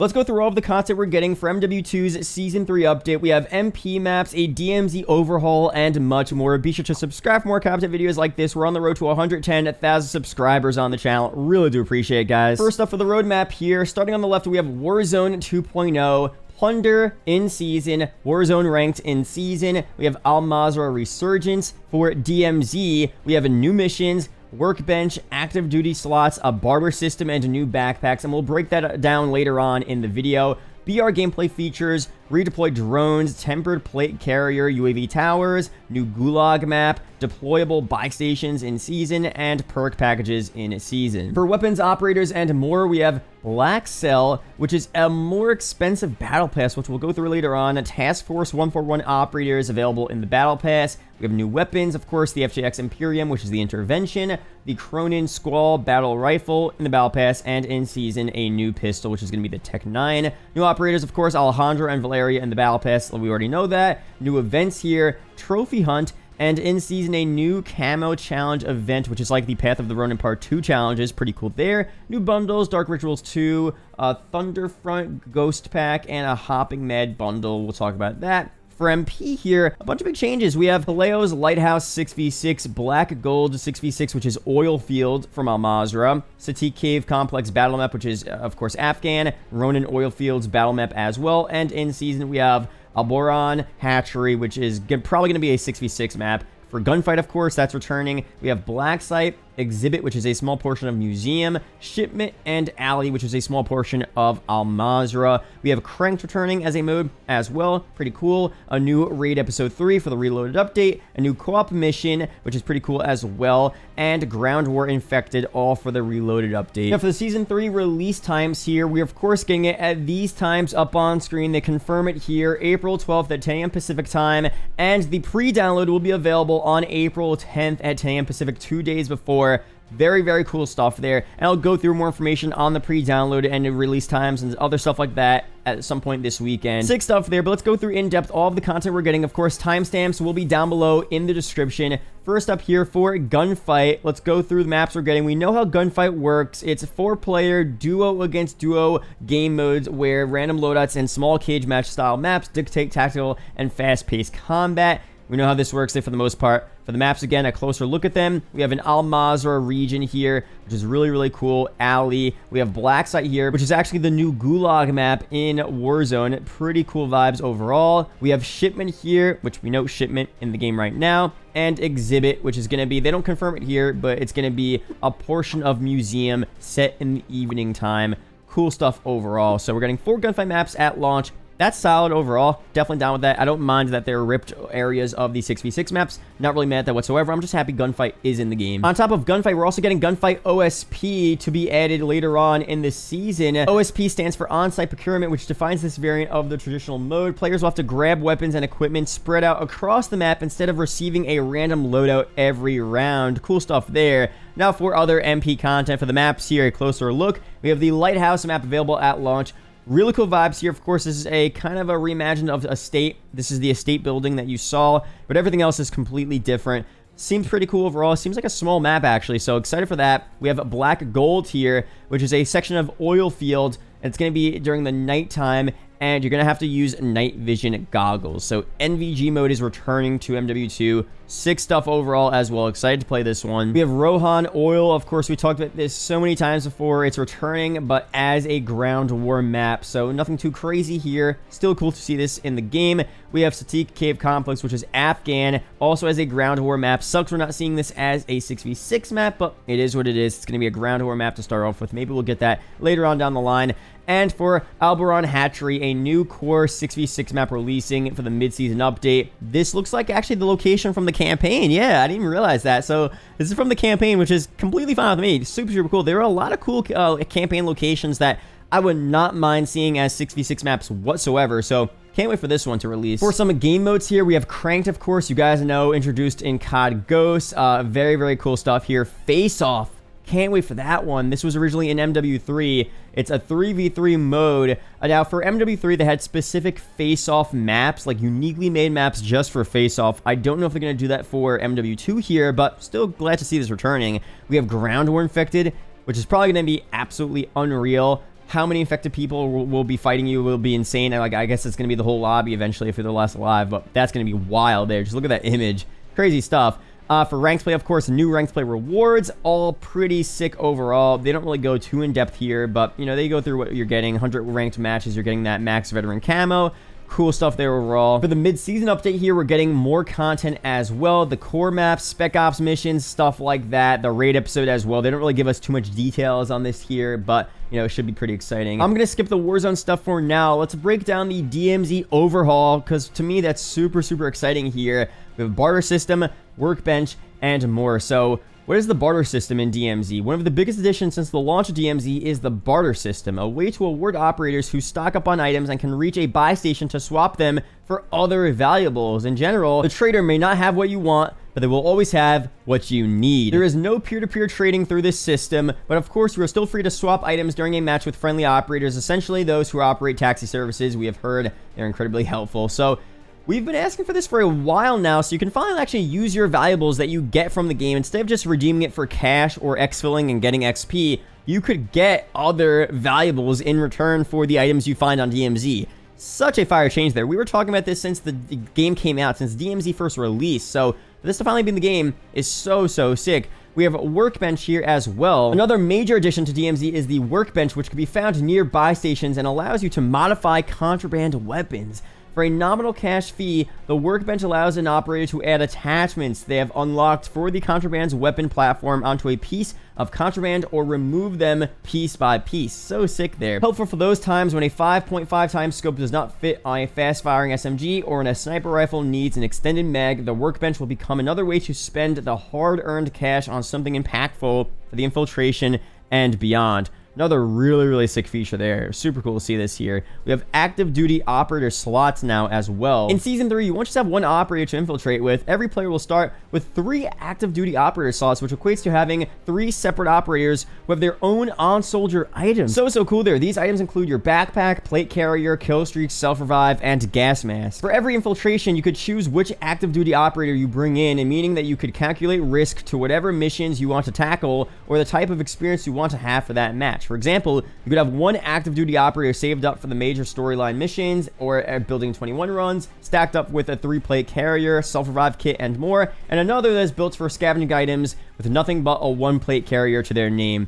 Let's go through all of the content we're getting for MW2's Season 3 update. We have MP maps, a DMZ overhaul, and much more. Be sure to subscribe for more content videos like this. We're on the road to 110,000 subscribers on the channel. Really do appreciate it, guys. First up for the roadmap here, starting on the left, we have Warzone 2.0. Plunder in season, Warzone ranked in season. We have Al Mazrah Resurgence. For DMZ, we have new missions, Workbench, active duty slots, a barter system, and new backpacks, and we'll break that down later on in the video. BR gameplay features, redeployed drones, tempered plate carrier, UAV towers, new gulag map, deployable buy stations in season, and perk packages in season. For weapons operators and more, we have Blackcell, which is a more expensive battle pass, which we'll go through later on. Task Force 141 operators available in the battle pass. We have new weapons, of course, the FJX Imperium, which is the intervention, the Cronin Squall battle rifle in the battle pass, and in season, a new pistol, which is going to be the Tech 9. New operators, of course, Alejandro and Valeria in the battle pass. We already know that. New events here, Trophy Hunt, and in season, a new Camo challenge event, which is like the Path of the Ronin Part 2 challenges. Pretty cool there. New bundles, Dark Rituals 2, Thunderfront Ghost Pack, and a Hopping Mad bundle. We'll talk about that. For MP here, a bunch of big changes. We have Paleo's Lighthouse 6v6, Black Gold 6v6, which is Oil Field from Al Mazrah, Satik Cave Complex Battle Map, which is, of course, Afghan, Ronin Oil Fields Battle Map as well, and in season we have Alboran Hatchery, which is probably going to be a 6v6 map. For Gunfight, of course, that's returning. We have Black Site, Exhibit, which is a small portion of Museum, Shipment, and Alley, which is a small portion of Al Mazrah. We have Cranked returning as a mode as well. Pretty cool. A new Raid Episode 3 for the Reloaded update. A new co-op mission, which is pretty cool as well. And Ground War Infected, all for the Reloaded update. Now, for the Season 3 release times here, we're, of course, getting it at these times up on screen. They confirm it here, April 12th at 10 a.m. Pacific time. And the pre-download will be available on April 10th at 10 a.m. Pacific, 2 days before. Very, very cool stuff there. And I'll go through more information on the pre-download and release times and other stuff like that at some point this weekend. Sick stuff there, but let's go through in depth all of the content we're getting. Of course, timestamps will be down below in the description. First up here for Gunfight, let's go through the maps we're getting. We know how Gunfight works. It's a 4-player duo against duo game modes where random loadouts and small cage match style maps dictate tactical and fast-paced combat. We know how this works there for the most part. For the maps, again, a closer look at them. We have an Al Mazrah region here, which is really, really cool. Alley. We have Black Site here, which is actually the new Gulag map in Warzone. Pretty cool vibes overall. We have Shipment here, which we know Shipment in the game right now. And Exhibit, which is going to be, they don't confirm it here, but it's going to be a portion of Museum set in the evening time. Cool stuff overall. So we're getting 4 Gunfight maps at launch. That's solid overall. Definitely down with that. I don't mind that they're ripped areas of the 6v6 maps. Not really mad at that whatsoever. I'm just happy Gunfight is in the game. On top of Gunfight, we're also getting Gunfight OSP to be added later on in the season. OSP stands for On-Site Procurement, which defines this variant of the traditional mode. Players will have to grab weapons and equipment spread out across the map instead of receiving a random loadout every round. Cool stuff there. Now for other MP content for the maps here, a closer look. We have the Lighthouse map available at launch. Really cool vibes here. Of course, this is a kind of a reimagined of Estate. This is the Estate building that you saw, but everything else is completely different. Seems pretty cool overall. Seems like a small map, actually, so excited for that. We have Black Gold here, which is a section of oil field, and it's going to be during the nighttime, and you're going to have to use night vision goggles. So NVG mode is returning to MW2. Sick stuff overall as well. Excited to play this one. We have Rohan Oil. Of course, we talked about this so many times before. It's returning, but as a ground war map. So nothing too crazy here. Still cool to see this in the game. We have Satik Cave Complex, which is Afghan. Also as a ground war map. Sucks we're not seeing this as a 6v6 map, but it is what it is. It's going to be a ground war map to start off with. Maybe we'll get that later on down the line. And for Alboran Hatchery, a new core 6v6 map releasing for the mid-season update. This looks like actually the location from the campaign. Yeah, I didn't even realize that. So this is from the campaign, which is completely fine with me. Super, super cool. There are a lot of cool campaign locations that I would not mind seeing as 6v6 maps whatsoever. So can't wait for this one to release. For some game modes here, we have Cranked, of course. You guys know, introduced in COD Ghosts. Very, very cool stuff here. Face Off. Can't wait for that one. This was originally in MW3. It's a 3v3 mode. Now, for MW3, they had specific face-off maps, like uniquely made maps just for face-off. I don't know if they're going to do that for MW2 here, but still glad to see this returning. We have Ground War Infected, which is probably going to be absolutely unreal. how many infected people will be fighting you will be insane. And, like, I guess it's going to be the whole lobby eventually if you're the last alive, but that's going to be wild there. Just look at that image. Crazy stuff. For ranked play, of course, new ranked play rewards, all pretty sick overall. They don't really go too in-depth here, but, you know, they go through what you're getting. 100 ranked matches, you're getting that max veteran camo. Cool stuff there overall. For the mid-season update here, we're getting more content as well. The core maps, spec ops missions, stuff like that. The raid episode as well. They don't really give us too much details on this here, but, you know, it should be pretty exciting. I'm going to skip the Warzone stuff for now. Let's break down the DMZ overhaul, because to me, that's super, super exciting here. We have a barter system, workbench, and more. So, what is the barter system in DMZ? One of the biggest additions since the launch of DMZ is the barter system, a way to award operators who stock up on items and can reach a buy station to swap them for other valuables. In general, the trader may not have what you want, but they will always have what you need. There is no peer-to-peer trading through this system, but of course you are still free to swap items during a match with friendly operators, essentially those who operate taxi services. We have heard they're incredibly helpful. So, we've been asking for this for a while now, so you can finally actually use your valuables that you get from the game. Instead of just redeeming it for cash or exfilling and getting XP, you could get other valuables in return for the items you find on DMZ. Such a fire change there. We were talking about this since the game came out, since DMZ first released, so for this to finally be in the game is so, so sick. We have a workbench here as well. Another major addition to DMZ is the workbench, which can be found near buy stations and allows you to modify contraband weapons. For a nominal cash fee, the workbench allows an operator to add attachments they have unlocked for the contraband's weapon platform onto a piece of contraband or remove them piece by piece. So sick there. Helpful for those times when a 5.5 times scope does not fit on a fast-firing SMG or when a sniper rifle needs an extended mag. The workbench will become another way to spend the hard-earned cash on something impactful for the infiltration and beyond. Another really, really sick feature there. Super cool to see this here. We have active duty operator slots now as well. In Season 3, you won't just have one operator to infiltrate with. Every player will start with 3 active duty operator slots, which equates to having 3 separate operators who have their own on-soldier items. So cool there. These items include your backpack, plate carrier, kill streak, self-revive, and gas mask. For every infiltration, you could choose which active duty operator you bring in, meaning that you could calculate risk to whatever missions you want to tackle or the type of experience you want to have for that match. For example, you could have one active duty operator saved up for the major storyline missions or Building 21 runs, stacked up with a 3-plate carrier, self-revive kit, and more, and another that's built for scavenging items with nothing but a 1-plate carrier to their name.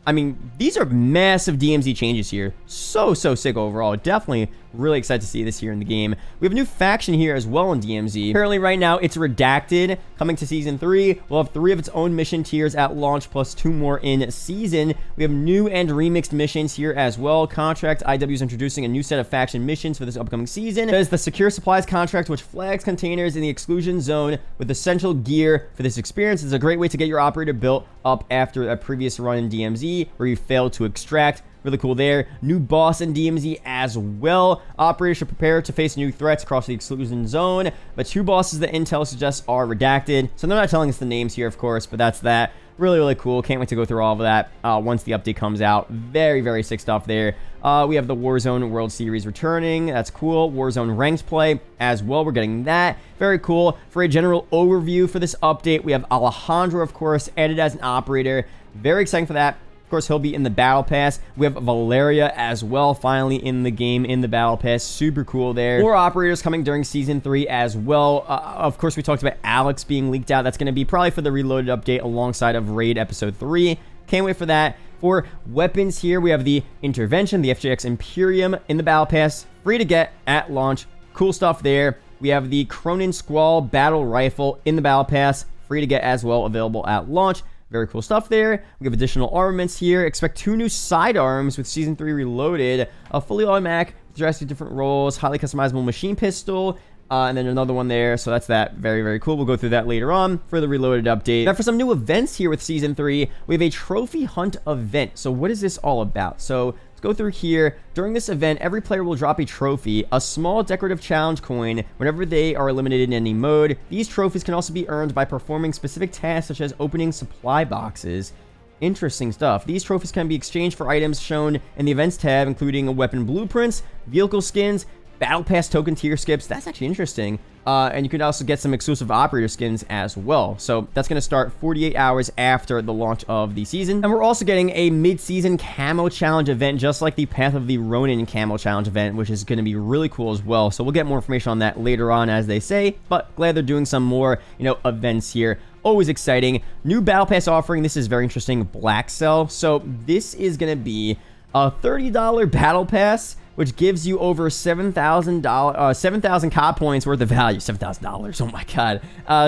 I mean, these are massive DMZ changes here. So sick overall. Definitely really excited to see this here in the game. We have a new faction here as well in DMZ. Apparently right now it's Redacted, coming to Season 3. We'll have 3 of its own mission tiers at launch, plus 2 more in Season. We have new and remixed missions here as well. Contract, IW is introducing a new set of faction missions for this upcoming season. There's the Secure Supplies contract, which flags containers in the exclusion zone with essential gear for this experience. It's a great way to get your operator built up after a previous run in DMZ where you failed to extract. Really cool there. New boss in DMZ as well. Operators should prepare to face new threats across the exclusion zone, but 2 bosses that intel suggests are redacted. So they're not telling us the names here, of course, but that's that. Really, really cool. Can't wait to go through all of that once the update comes out. Very, very sick stuff there. We have the Warzone World Series returning. That's cool. Warzone ranked play as well. We're getting that. Very cool. For a general overview for this update, we have Alejandro, of course, added as an operator. Very exciting for that. Of course, he'll be in the Battle Pass. We have Valeria as well, finally in the game, in the Battle Pass. Super cool there. More operators coming during Season 3 as well. Of course, we talked about Alex being leaked out. That's going to be probably for the Reloaded update alongside of Raid Episode 3. Can't wait for that. For weapons here, we have the Intervention, the FJX Imperium in the Battle Pass. Free to get at launch. Cool stuff there. We have the Cronin Squall Battle Rifle in the Battle Pass. Free to get as well, available at launch. Very cool stuff there. We have additional armaments here. Expect 2 new sidearms with Season 3 Reloaded. A fully automatic, drastically different roles, highly customizable machine pistol, and then another one there. So that's that. Very, very cool. We'll go through that later on for the Reloaded update. Now for some new events here with Season 3, we have a trophy hunt event. So what is this all about? So let's go through here. During this event, every player will drop a trophy, a small decorative challenge coin, whenever they are eliminated in any mode. These trophies can also be earned by performing specific tasks such as opening supply boxes. Interesting stuff. These trophies can be exchanged for items shown in the events tab, including weapon blueprints, vehicle skins, Battle Pass token tier skips. That's actually interesting. And you can also get some exclusive operator skins as well. So that's going to start 48 hours after the launch of the season. And we're also getting a mid-season camo challenge event, just like the Path of the Ronin camo challenge event, which is going to be really cool as well. So we'll get more information on that later on, as they say, but glad they're doing some more, events here. Always exciting. New Battle Pass offering. This is very interesting. Blackcell. So this is going to be a $30 Battle Pass, which gives you over $7,000 COD points worth of value. $7,000. Oh my god.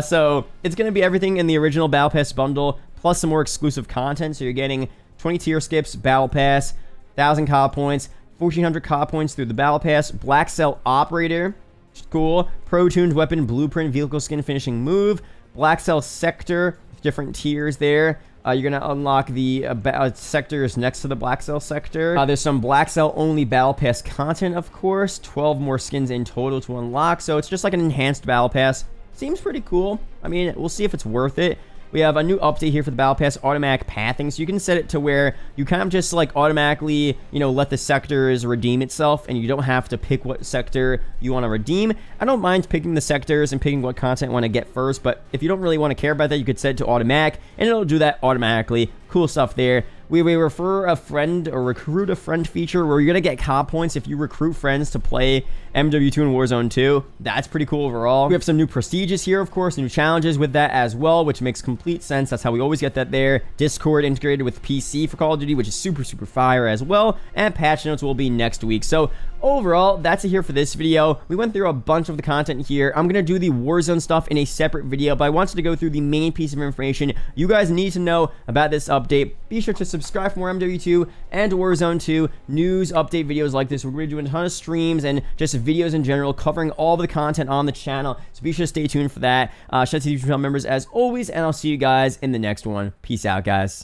So it's going to be everything in the original Battle Pass bundle, plus some more exclusive content. So you're getting 20 tier skips, Battle Pass, 1,000 COD points, 1,400 COD points through the Battle Pass, Blackcell Operator, which is cool, Pro-tuned Weapon, Blueprint, Vehicle Skin, Finishing Move, Blackcell Sector, different tiers there. You're going to unlock the sectors next to the Blackcell sector. There's some Blackcell only Battle Pass content, of course. 12 more skins in total to unlock. So it's just like an enhanced Battle Pass. Seems pretty cool. I mean, we'll see if it's worth it. We have a new update here for the Battle Pass, automatic pathing. So you can set it to where you kind of just like automatically, let the sectors redeem itself, and you don't have to pick what sector you want to redeem. I don't mind picking the sectors and picking what content I want to get first, but if you don't really want to care about that, you could set it to automatic, and it'll do that automatically. Cool stuff there. We refer a friend or recruit a friend feature where you're going to get COD points if you recruit friends to play MW2 and Warzone 2. That's pretty cool overall. We have some new prestiges here, of course, new challenges with that as well, which makes complete sense. That's how we always get that there. Discord integrated with PC for Call of Duty, which is super fire as well. And patch notes will be next week. So overall, that's it here for this video. We went through a bunch of the content here. I'm going to do the Warzone stuff in a separate video, but I wanted to go through the main piece of information you guys need to know about this update. Be sure to subscribe for more MW2 and Warzone 2 news update videos like this. We're going to be doing a ton of streams and just videos in general covering all the content on the channel, so be sure to stay tuned for that. Shout out to the YouTube channel members as always, and I'll see you guys in the next one. Peace out, guys.